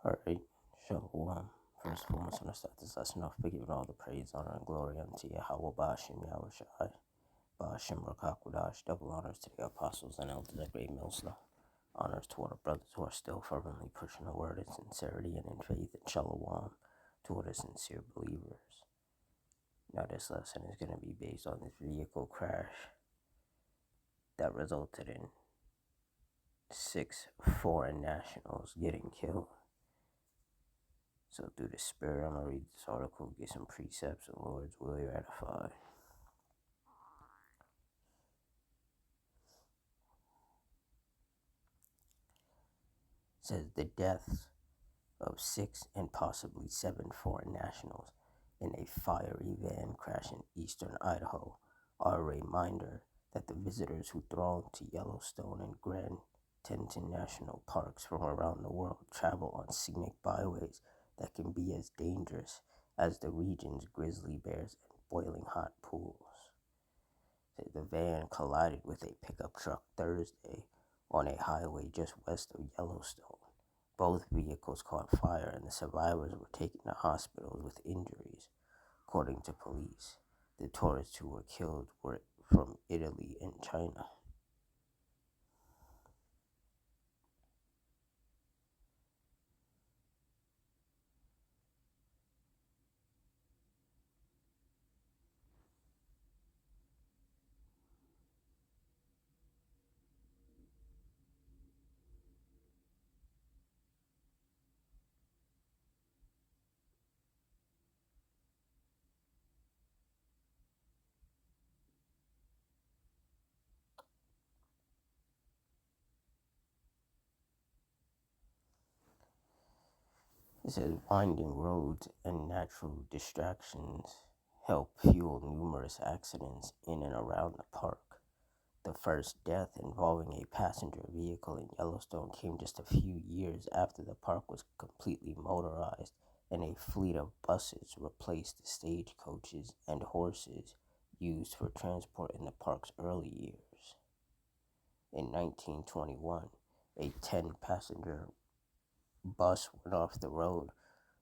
Alright, Shalom. First of all, I'm going to start this lesson off by giving all the praise, honor, and glory unto Yahweh Ba'ashem Yahushai. Ba'ashem Rakakwadash. Double honors to the apostles and elders at Great Millstone. Honors to all the brothers who are still fervently pushing the word in sincerity and in faith and Shalom to all the sincere believers. Now, this lesson is going to be based on this vehicle crash that resulted in 6 foreign nationals getting killed. So through the Spirit, I'm going to read this article, get some precepts, and Lord's will be ratified. It says the deaths of 6 and possibly 7 foreign nationals in a fiery van crash in eastern Idaho are a reminder that the visitors who throng to Yellowstone and Grand Teton National Parks from around the world travel on scenic byways that can be as dangerous as the region's grizzly bears and boiling hot pools. The van collided with a pickup truck Thursday on a highway just west of Yellowstone. Both vehicles caught fire and the survivors were taken to hospitals with injuries, according to police. The tourists who were killed were from Italy and China. It says winding roads and natural distractions help fuel numerous accidents in and around the park. The first death involving a passenger vehicle in Yellowstone came just a few years after the park was completely motorized and a fleet of buses replaced the stagecoaches and horses used for transport in the park's early years. In 1921, a 10-passenger bus went off the road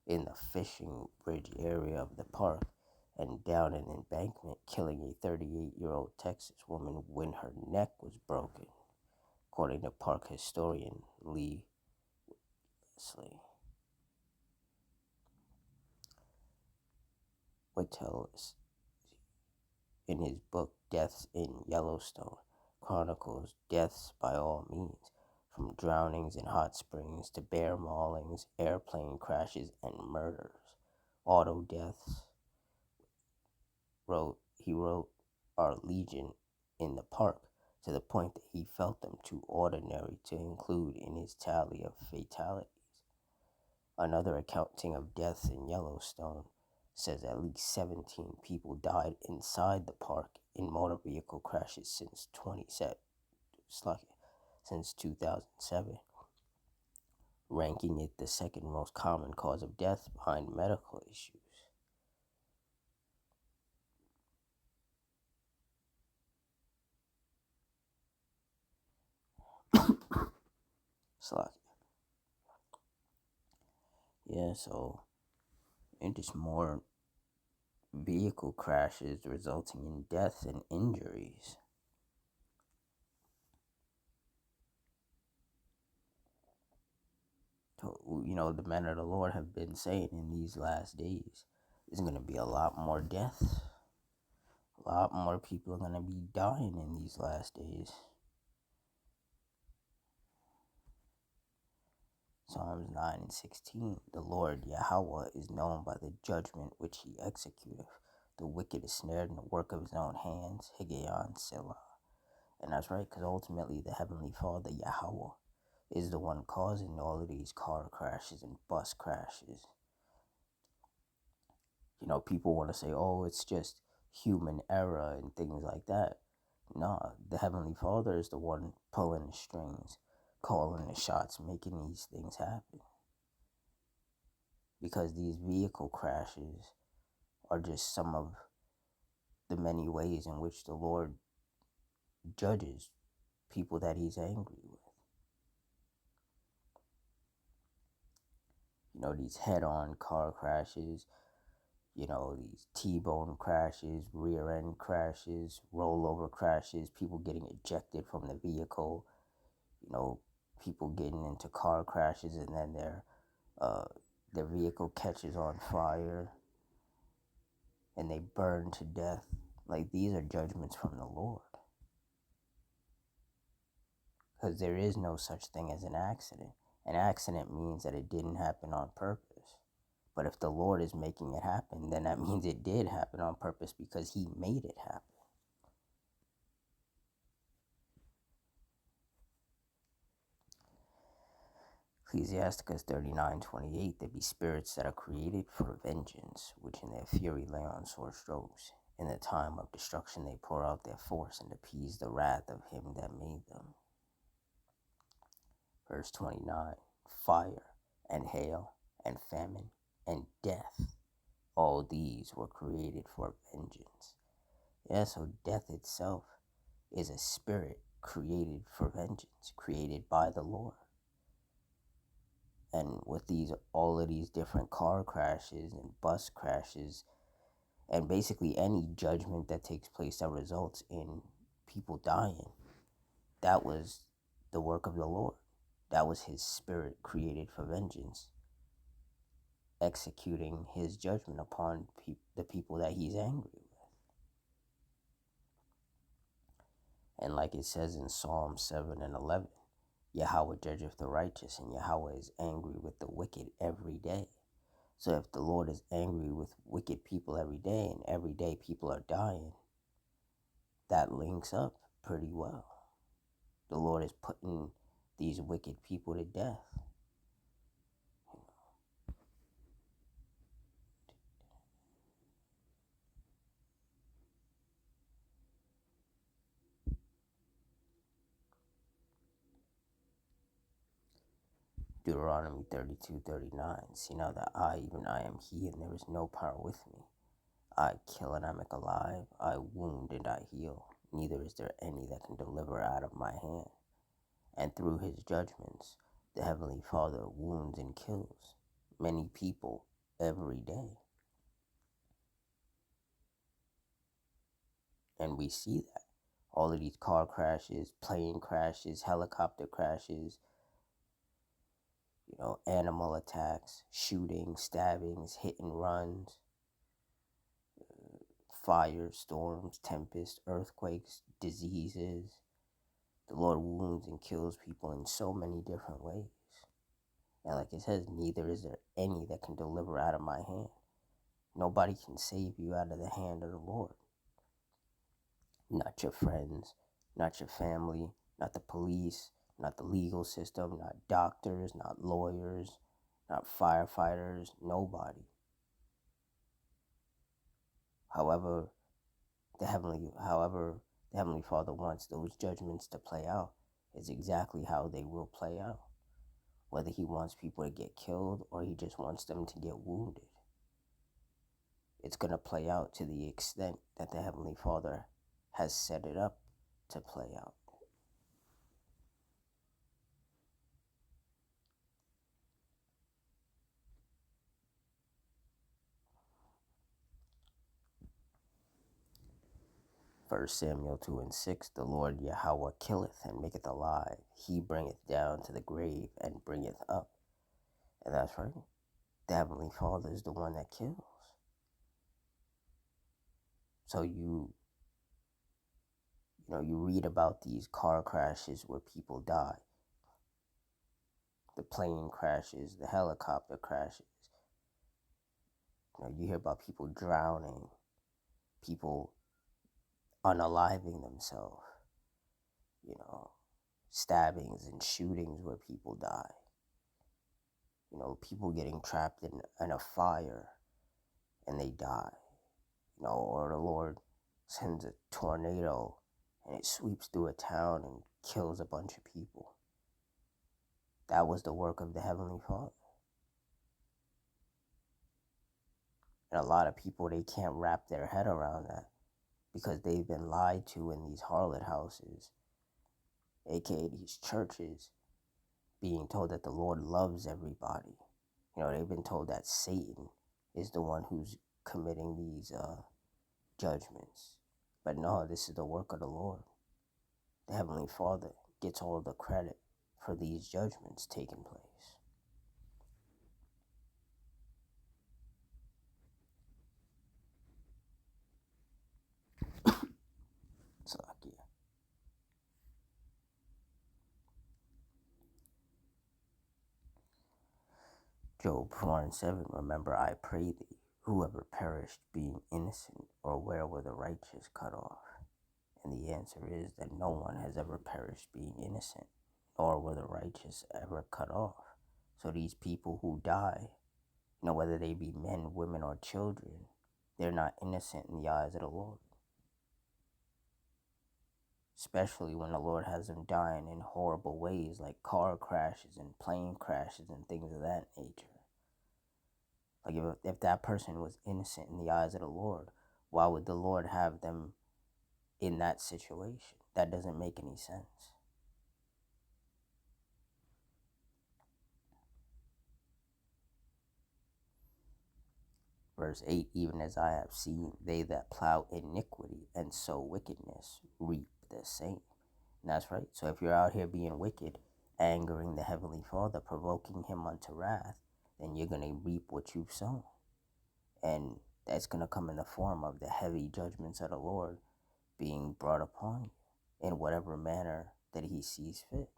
in the Fishing Bridge area of the park and down an embankment, killing a 38-year-old Texas woman when her neck was broken, according to park historian Lee Leslie. Whittle, in his book Deaths in Yellowstone, chronicles deaths by all means, from drownings in hot springs to bear maulings, airplane crashes, and murders. Auto deaths, he wrote, are legion in the park, to the point that he felt them too ordinary to include in his tally of fatalities. Another accounting of deaths in Yellowstone says at least 17 people died inside the park in motor vehicle crashes since 2007, ranking it the second most common cause of death behind medical issues. Yeah, so and just more vehicle crashes resulting in deaths and injuries. So, the men of the Lord have been saying in these last days, there's going to be a lot more deaths. A lot more people are going to be dying in these last days. Psalms 9 and 16. The Lord Yahweh is known by the judgment which he executeth. The wicked is snared in the work of his own hands. Higgaion Selah. And that's right, because ultimately the Heavenly Father Yahweh is the one causing all of these car crashes and bus crashes. People want to say, oh, it's just human error and things like that. No, the Heavenly Father is the one pulling the strings, calling the shots, making these things happen. Because these vehicle crashes are just some of the many ways in which the Lord judges people that he's angry with. These head-on car crashes, these T-bone crashes, rear end crashes, rollover crashes, people getting ejected from the vehicle, you know, people getting into car crashes and then uh, their vehicle catches on fire and they burn to death. Like, these are judgments from the Lord. Because there is no such thing as an accident. An accident means that it didn't happen on purpose. But if the Lord is making it happen, then that means it did happen on purpose because He made it happen. Ecclesiasticus 39:28, there be spirits that are created for vengeance, which in their fury lay on sore strokes. In the time of destruction they pour out their force and appease the wrath of him that made them. Verse 29, fire and hail and famine and death, all these were created for vengeance. Yeah, so death itself is a spirit created for vengeance, created by the Lord. And with all of these different car crashes and bus crashes, and basically any judgment that takes place that results in people dying, that was the work of the Lord. That was His spirit created for vengeance, executing His judgment upon the people that He's angry with. And like it says in Psalm 7:11, Yahweh judgeth the righteous, and Yahweh is angry with the wicked every day. So if the Lord is angry with wicked people every day, and every day people are dying, that links up pretty well. The Lord is putting these wicked people to death. Deuteronomy 32:39. See now that I, even I, am He, and there is no power with me. I kill and I make alive. I wound and I heal. Neither is there any that can deliver out of my hand. And through His judgments, the Heavenly Father wounds and kills many people every day. And we see that. All of these car crashes, plane crashes, helicopter crashes, animal attacks, shootings, stabbings, hit and runs, fires, storms, tempests, earthquakes, diseases. The Lord wounds and kills people in so many different ways. And like it says, neither is there any that can deliver out of my hand. Nobody can save you out of the hand of the Lord. Not your friends, not your family, not the police, not the legal system, not doctors, not lawyers, not firefighters, nobody. However, the Heavenly Father wants those judgments to play out is exactly how they will play out. Whether He wants people to get killed or He just wants them to get wounded, it's going to play out to the extent that the Heavenly Father has set it up to play out. First Samuel 2:6, the Lord Yahweh killeth and maketh alive. He bringeth down to the grave and bringeth up. And that's right. The Heavenly Father is the one that kills. So you read about these car crashes where people die, the plane crashes, the helicopter crashes. You hear about people drowning, people unaliving themselves, stabbings and shootings where people die. People getting trapped in a fire and they die. Or the Lord sends a tornado and it sweeps through a town and kills a bunch of people. That was the work of the Heavenly Father. And a lot of people, they can't wrap their head around that because they've been lied to in these harlot houses, aka these churches, being told that the Lord loves everybody. They've been told that Satan is the one who's committing these judgments. But no, this is the work of the Lord. The Heavenly Father gets all the credit for these judgments taking place. Salakia. Job 4:7, remember I pray thee, whoever perished being innocent, or where were the righteous cut off? And the answer is that no one has ever perished being innocent, nor were the righteous ever cut off. So these people who die, whether they be men, women, or children, they're not innocent in the eyes of the Lord. Especially when the Lord has them dying in horrible ways, like car crashes and plane crashes and things of that nature. Like if that person was innocent in the eyes of the Lord, why would the Lord have them in that situation? That doesn't make any sense. Verse 8, even as I have seen, they that plow iniquity and sow wickedness reap the same. And that's right. So if you're out here being wicked, angering the Heavenly Father, provoking him unto wrath, then you're going to reap what you've sown. And that's going to come in the form of the heavy judgments of the Lord being brought upon you in whatever manner that he sees fit.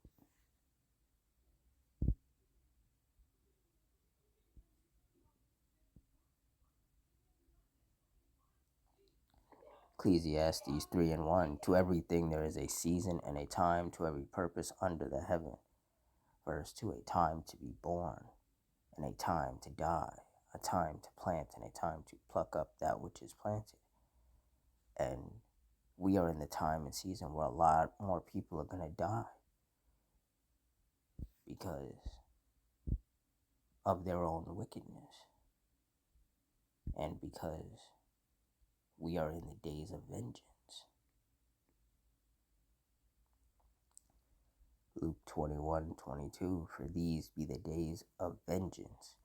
Ecclesiastes 3:1, to everything there is a season and a time to every purpose under the heaven. Verse 2, a time to be born and a time to die, a time to plant and a time to pluck up that which is planted. And we are in the time and season where a lot more people are going to die because of their own wickedness and because we are in the days of vengeance. Luke 21:22, for these be the days of vengeance,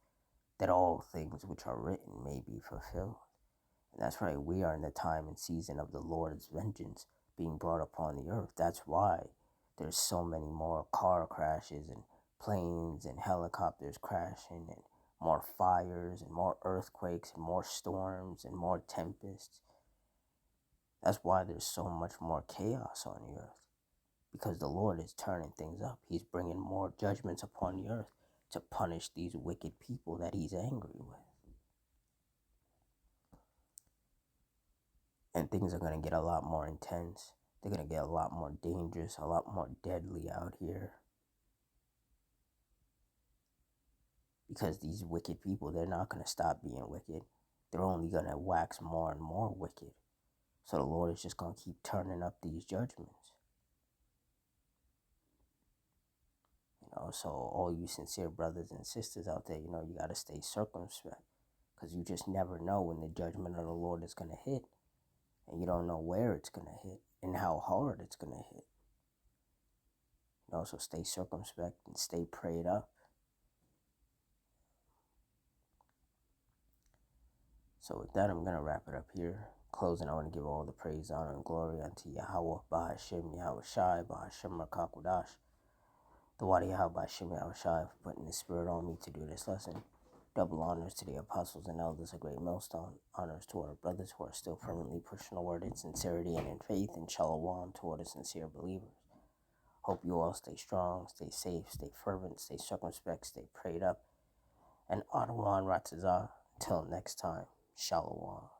that all things which are written may be fulfilled. And that's right, we are in the time and season of the Lord's vengeance being brought upon the earth. That's why there's so many more car crashes and planes and helicopters crashing and more fires and more earthquakes and more storms and more tempests. That's why there's so much more chaos on the earth, because the Lord is turning things up. He's bringing more judgments upon the earth to punish these wicked people that he's angry with. And things are going to get a lot more intense. They're going to get a lot more dangerous, a lot more deadly out here. Because these wicked people, they're not going to stop being wicked. They're only going to wax more and more wicked. So the Lord is just going to keep turning up these judgments. So all you sincere brothers and sisters out there, you got to stay circumspect. Because you just never know when the judgment of the Lord is going to hit. And you don't know where it's going to hit and how hard it's going to hit. So stay circumspect and stay prayed up. So with that, I'm going to wrap it up here. Closing, I want to give all the praise, honor, and glory unto Yahweh, Bahashem, Yahweh Shai, Bahashem, Rakakwadash, the Wadi Yahweh, Bahashem, Yahweh Shai, for putting the spirit on me to do this lesson. Double honors to the apostles and elders, a great millstone. Honors to our brothers who are still firmly pushing the word in sincerity and in faith, and shalom to all the sincere believers. Hope you all stay strong, stay safe, stay fervent, stay circumspect, stay prayed up. And Adawan Ratazah, until next time, shalom.